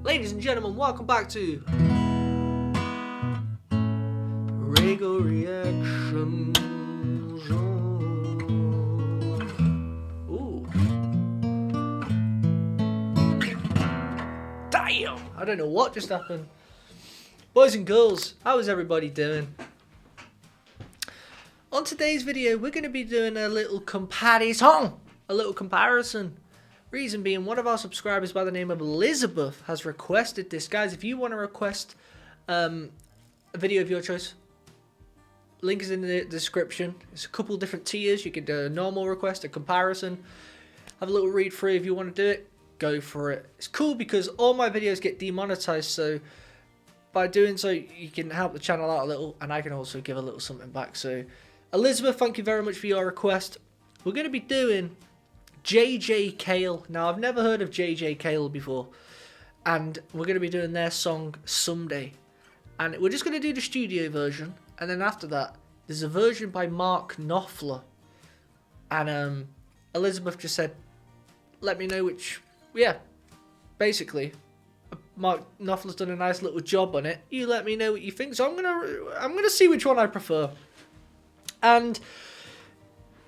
Ladies and gentlemen, welcome back to RAYGO Reactions. Ooh. Damn! I don't know what just happened. Boys and girls, how is everybody doing? On today's video, we're going to be doing a little comparison. Reason being, one of our subscribers by the name of Elizabeth has requested this. Guys, if you want to request a video of your choice, link is in the description. It's a couple different tiers. You can do a normal request, a comparison. Have a little read through. If you want to do it, go for it. It's cool because all my videos get demonetized, so by doing so, you can help the channel out a little, and I can also give a little something back. So, Elizabeth, thank you very much for your request. We're going to be doing Cale. Now, I've never heard of Cale before, and we're going to be doing their song Someday, and we're just going to do the studio version, and then after that there's a version by Knopfler, and Elizabeth just said let me know which, basically Knopfler's done a nice little job on it, you let me know what you think. So I'm gonna see which one I prefer, and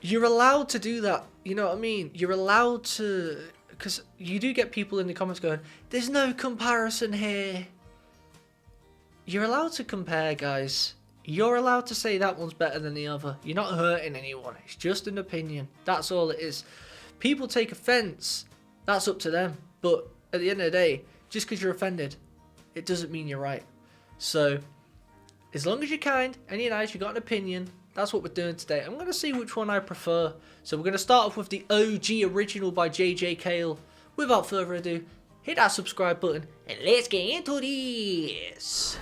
you're allowed to do that, you know what I mean? You're allowed to, because you do get people in the comments going, there's no comparison here. You're allowed to compare, guys. You're allowed to say that one's better than the other. You're not hurting anyone. It's just an opinion. That's all it is. People take offense. That's up to them. But at the end of the day, just because you're offended, it doesn't mean you're right. So, as long as you're kind and you're nice, you got an opinion, that's what we're doing today. I'm going to see which one I prefer. So we're going to start off with the OG original by Cale. Without further ado, hit that subscribe button and let's get into this.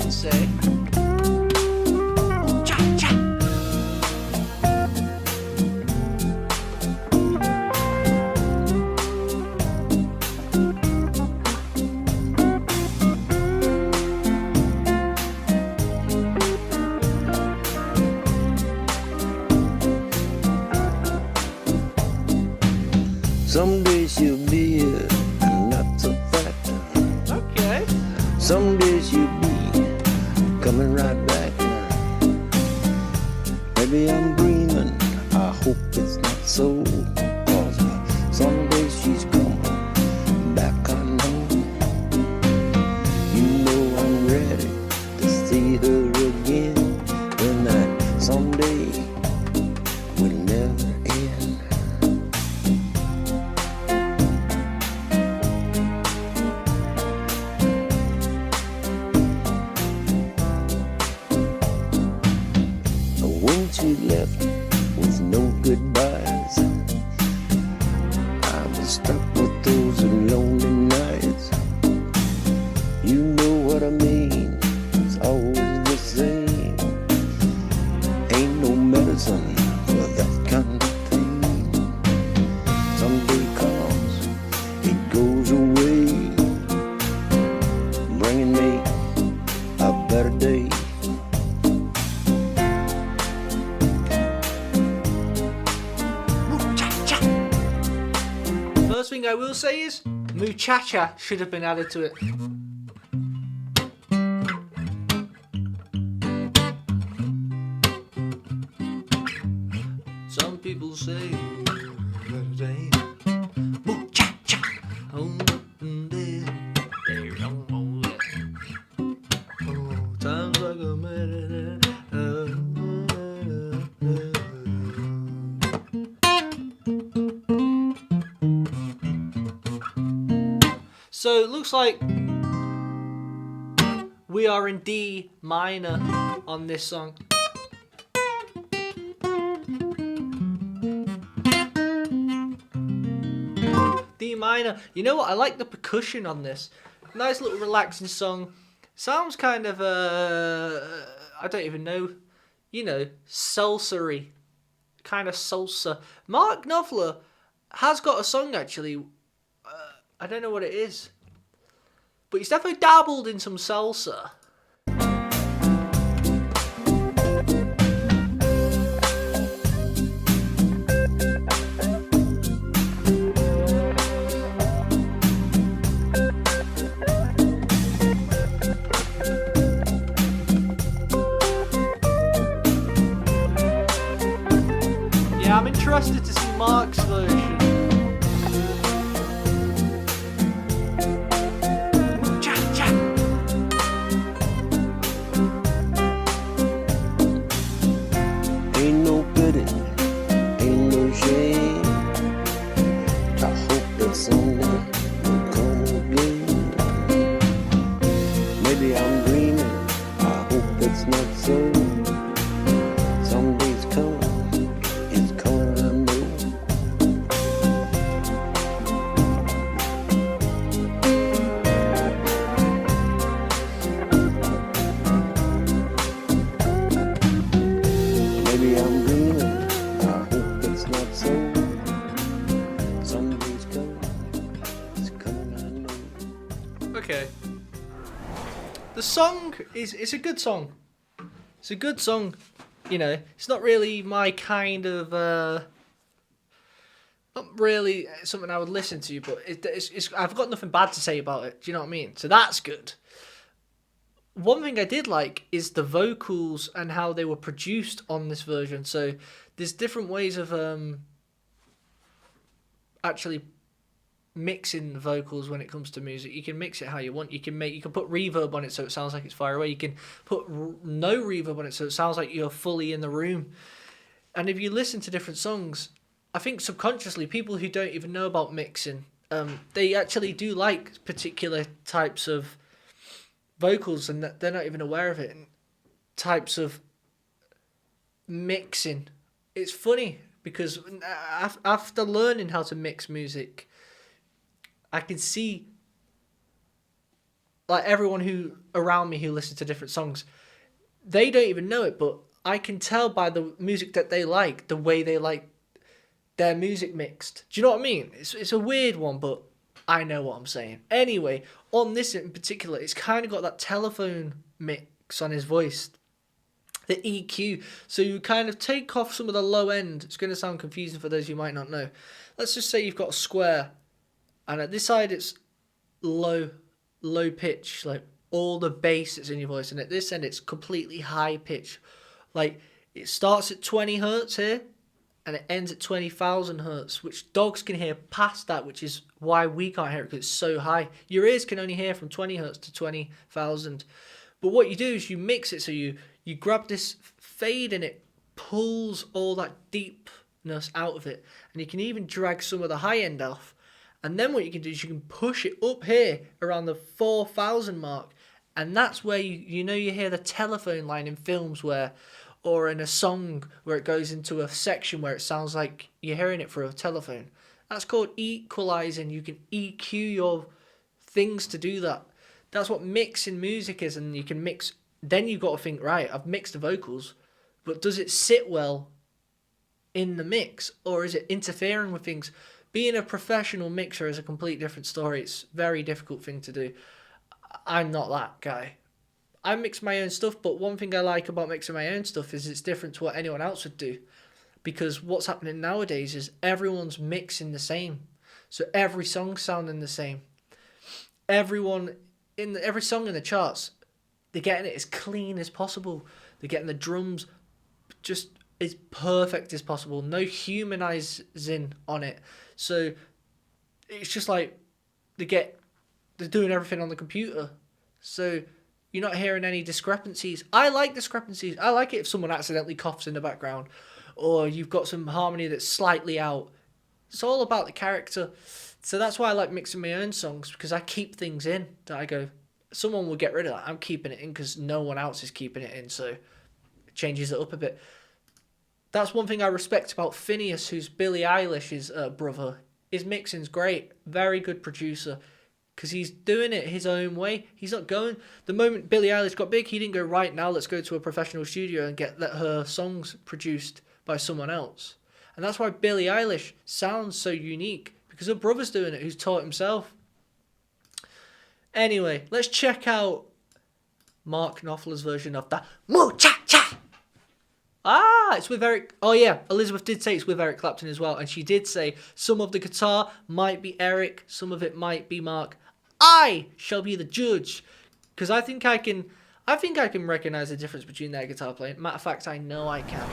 Say cha-cha. Someday she'll be here, and that's a fact. Okay. Someday she'll be coming right back. Maybe I'm dreaming, I hope it's not so. 'Cause someday she's coming back, I know. You know I'm ready to see her again. And that someday will never end. When she left with no goodbyes, I was stuck with those lonely nights. You know what I mean, it's always the same. Ain't no medicine for that kind of pain. Someday comes, it goes away, bringing me a better day. First thing I will say is, muchacha should have been added to it. Some people say, muchacha, oh, times like a minute. So it looks like we are in D minor on this song. minor. You know what? I like the percussion on this. Nice little relaxing song. Sounds kind of I don't even know. You know, salsa-y. Kind of salsa. Mark Knopfler has got a song actually. I don't know what it is, but he's definitely dabbled in some salsa. Yeah, I'm interested to see Mark's version. Ain't no pity, ain't no shame. I hope that someday will come again. Maybe I'm dreaming, I hope it's not so. Someday's coming, it's coming, I know. Maybe I'm dreaming, I hope it's not so. Someday's coming, it's coming, I know. Okay. The song it's a good song. It's a good song. You know, it's not really my kind of not really something I would listen to, but it's I've got nothing bad to say about it. Do you know what I mean? So that's good. One thing I did like is the vocals and how they were produced on this version. So there's different ways of actually mixing the vocals when it comes to music. You can mix it how you want. You can put reverb on it so it sounds like it's far away. You can put no reverb on it so it sounds like you're fully in the room. And if you listen to different songs, I think subconsciously people who don't even know about mixing, they actually do like particular types of vocals and they're not even aware of it. And types of mixing. It's funny because after learning how to mix music, I can see like everyone who around me who listens to different songs, they don't even know it, but I can tell by the music that they like, the way they like their music mixed. Do you know what I mean? It's a weird one, but I know what I'm saying. Anyway, on this in particular, it's kind of got that telephone mix on his voice, the EQ. So you kind of take off some of the low end. It's going to sound confusing for those who might not know. Let's just say you've got a square, and at this side it's low pitch, like all the bass that's in your voice, and at this end it's completely high pitch. Like it starts at 20 hertz here, and it ends at 20,000 hertz, which dogs can hear past that, which is why we can't hear it because it's so high. Your ears can only hear from 20 hertz to 20,000. But what you do is you mix it, so you grab this fade and it pulls all that deepness out of it, and you can even drag some of the high end off. And then what you can do is you can push it up here around the 4,000 mark, and that's where you hear the telephone line in films where, or in a song where it goes into a section where it sounds like you're hearing it through a telephone. That's called equalizing. You can EQ your things to do that. That's what mixing music is, and you can mix. Then you've got to think, right, I've mixed the vocals, but does it sit well in the mix, or is it interfering with things? Being a professional mixer is a complete different story. It's a very difficult thing to do. I'm not that guy. I mix my own stuff, but one thing I like about mixing my own stuff is it's different to what anyone else would do. Because what's happening nowadays is everyone's mixing the same. So every song's sounding the same. Every song in the charts, they're getting it as clean as possible. They're getting the drums just as perfect as possible. No humanizing on it. So it's just like they're doing everything on the computer. So you're not hearing any discrepancies. I like discrepancies. I like it if someone accidentally coughs in the background, or you've got some harmony that's slightly out. It's all about the character. So that's why I like mixing my own songs, because I keep things in that I go, someone will get rid of that. I'm keeping it in because no one else is keeping it in. So it changes it up a bit. That's one thing I respect about Phineas, who's Billie Eilish's brother. His mixing's great. Very good producer. Because he's doing it his own way. He's not going... The moment Billie Eilish got big, he didn't go, right now, let's go to a professional studio and let her songs produced by someone else. And that's why Billie Eilish sounds so unique. Because her brother's doing it, who's taught himself. Anyway, let's check out Mark Knopfler's version of the Muchacha. It's with Eric. Oh yeah, Elizabeth did say it's with Eric Clapton as well. And she did say some of the guitar might be Eric, some of it might be Mark. I shall be the judge. Because I think I can recognize the difference between their guitar playing. Matter of fact, I know I can.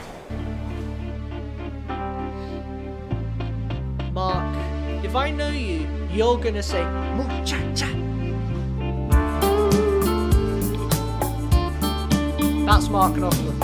Mark, if I know you, you're gonna say Muchacha. That's Mark Knopfler.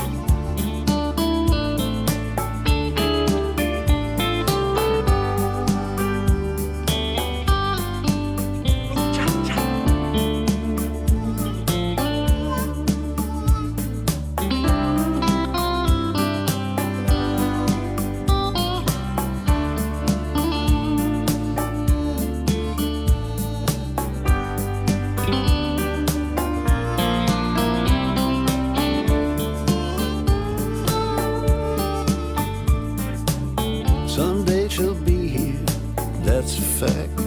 Someday she'll be here, that's a fact.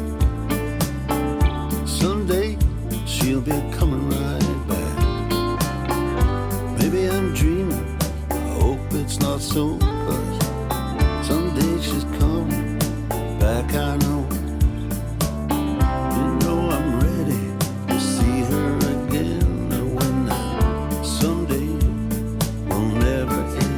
Someday she'll be coming right back. Maybe I'm dreaming, I hope it's not so, but someday she's coming back, I know. You know I'm ready to see her again, and when that someday will never end.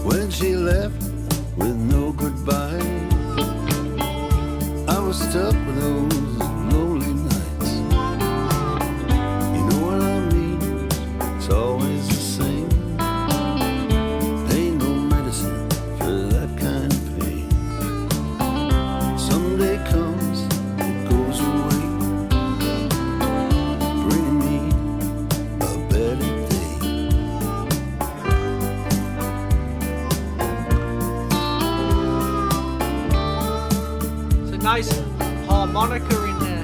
When she left with no goodbye, I was stuck with those lonely nights. You know what I mean? It's always the same. Ain't no medicine for that kind of pain. Someday comes, it goes away, bringing me a better day. Nice harmonica in there.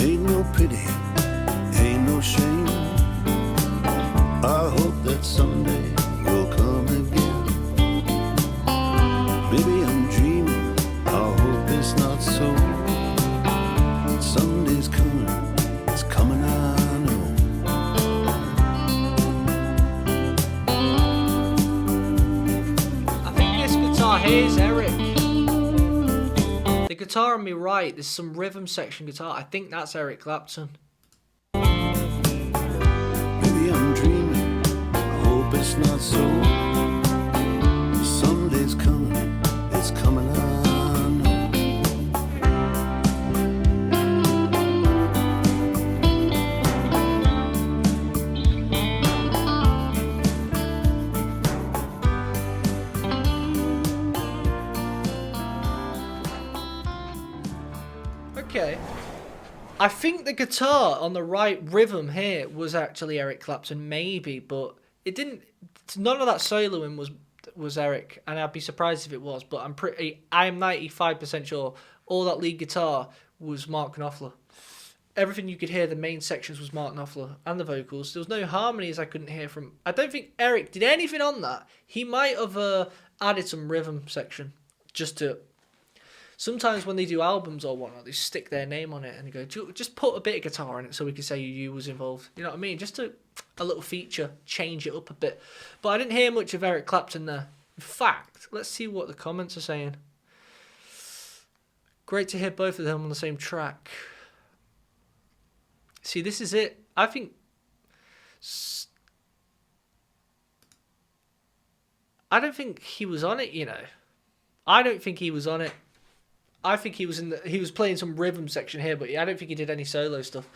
Ain't no pity, ain't no shame. I hope that someday will come again. Maybe I'm dreaming, I hope it's not so. Someday's coming, it's coming, I know. I think this guitar here is Eric. The guitar on me right, there's some rhythm section guitar. I think that's Eric Clapton. Maybe I'm dreaming, I hope it's not so. Someday's coming, it's coming, I know. Okay. I think the guitar on the right rhythm here was actually Eric Clapton, maybe, but it didn't. None of that soloing was Eric, and I'd be surprised if it was. But I'm 95% sure all that lead guitar was Mark Knopfler. Everything you could hear, the main sections was Mark Knopfler, and the vocals. There was no harmonies I couldn't hear from. I don't think Eric did anything on that. He might have added some rhythm section just to. Sometimes when they do albums or whatnot, they stick their name on it and they go, just put a bit of guitar in it so we can say you was involved. You know what I mean? Just to a little feature, change it up a bit. But I didn't hear much of Eric Clapton there. In fact, let's see what the comments are saying. Great to hear both of them on the same track. See, this is it. I think... I don't think he was on it, you know. I don't think he was on it. I think he was he was playing some rhythm section here, but I don't think he did any solo stuff.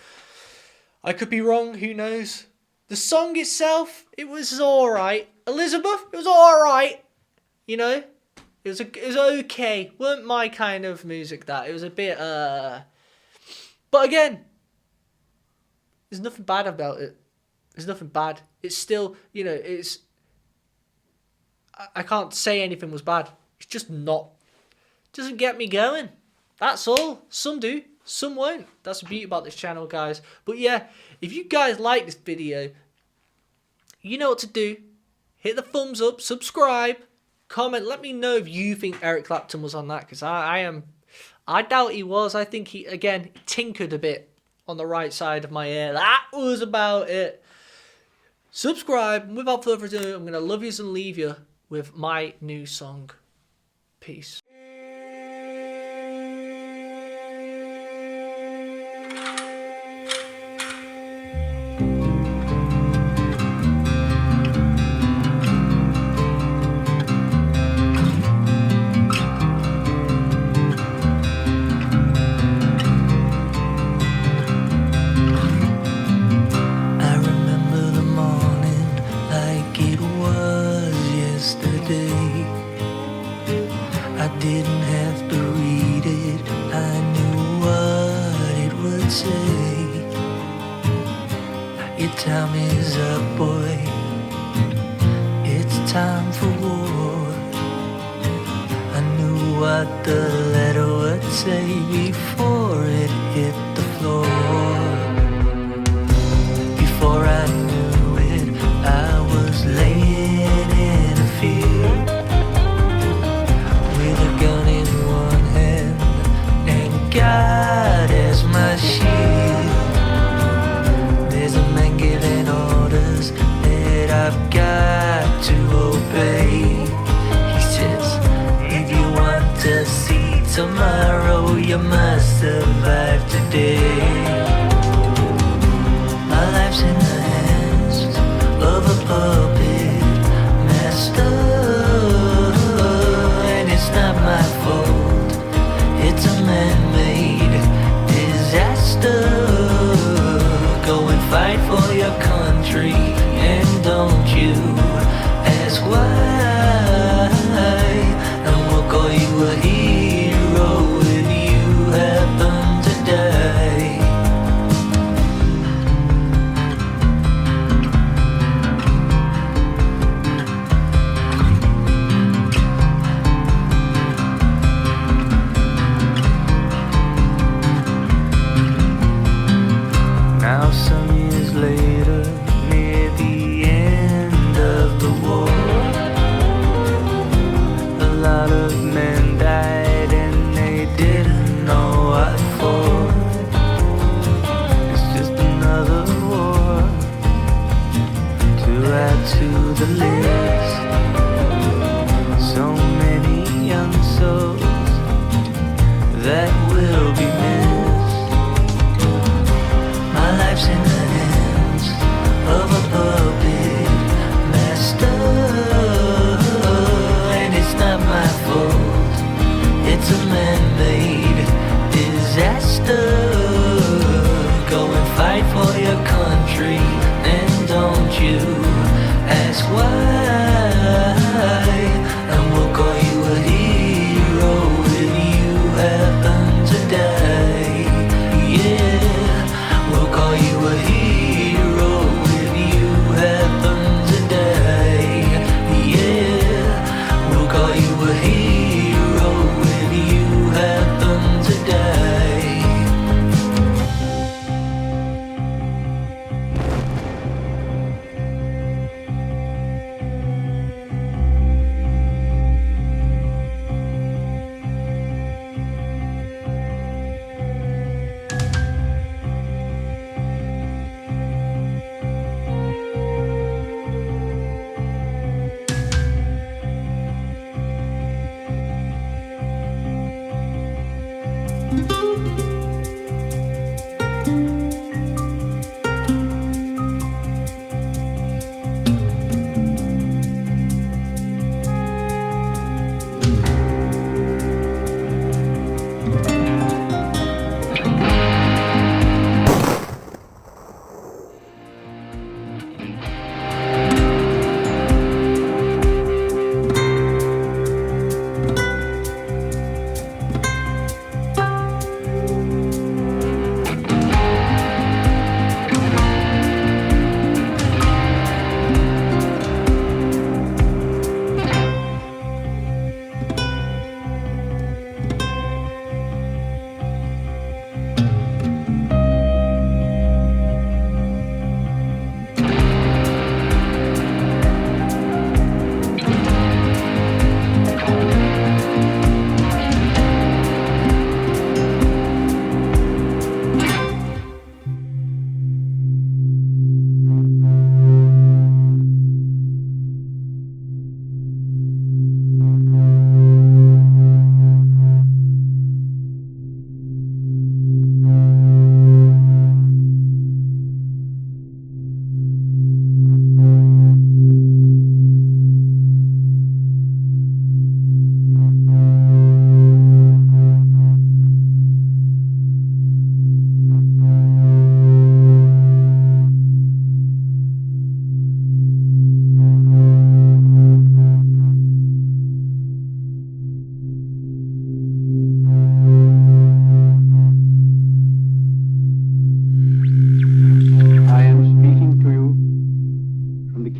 I could be wrong, who knows? The song itself, it was alright. Elizabeth, it was alright. You know? It was okay. Weren't my kind of music, that. It was a bit, But again, there's nothing bad about it. There's nothing bad. It's still, you know, it's... I can't say anything was bad. It's just not. Doesn't get me going. That's all. Some do, some won't. That's the beauty about this channel, guys. But yeah, if you guys like this video, you know what to do. Hit the thumbs up, subscribe, comment. Let me know if you think Eric Clapton was on that, because I doubt he was. I think he, again, tinkered a bit on the right side of my ear. That was about it. Subscribe. And without further ado, I'm going to love yous and leave you with my new song. Peace. I didn't have to read it, I knew what it would say. Your time is up, boy, it's time for war. I knew what the letter would say before it hit the floor. Before I knew it, I was laying in a field with a gun in one hand and God as my shield. There's a man giving orders that I've got to obey. He says, if you want to see tomorrow, you must survive today. My life's in the hands of a puppet master, and it's not my fault, it's a man-made disaster. Go and fight for your country, and don't you ask why. And we'll call you a hero if you happen to die.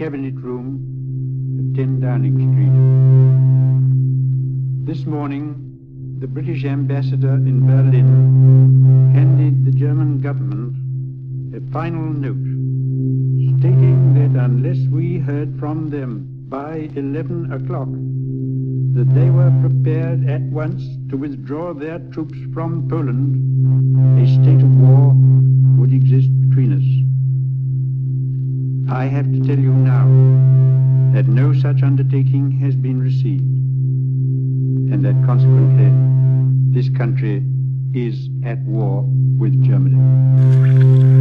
Cabinet Room at 10 Downing Street. This morning, the British ambassador in Berlin handed the German government a final note stating that unless we heard from them by 11 o'clock, that they were prepared at once to withdraw their troops from Poland, a state of war would exist between us. I have to tell you now that no such undertaking has been received, and that consequently this country is at war with Germany.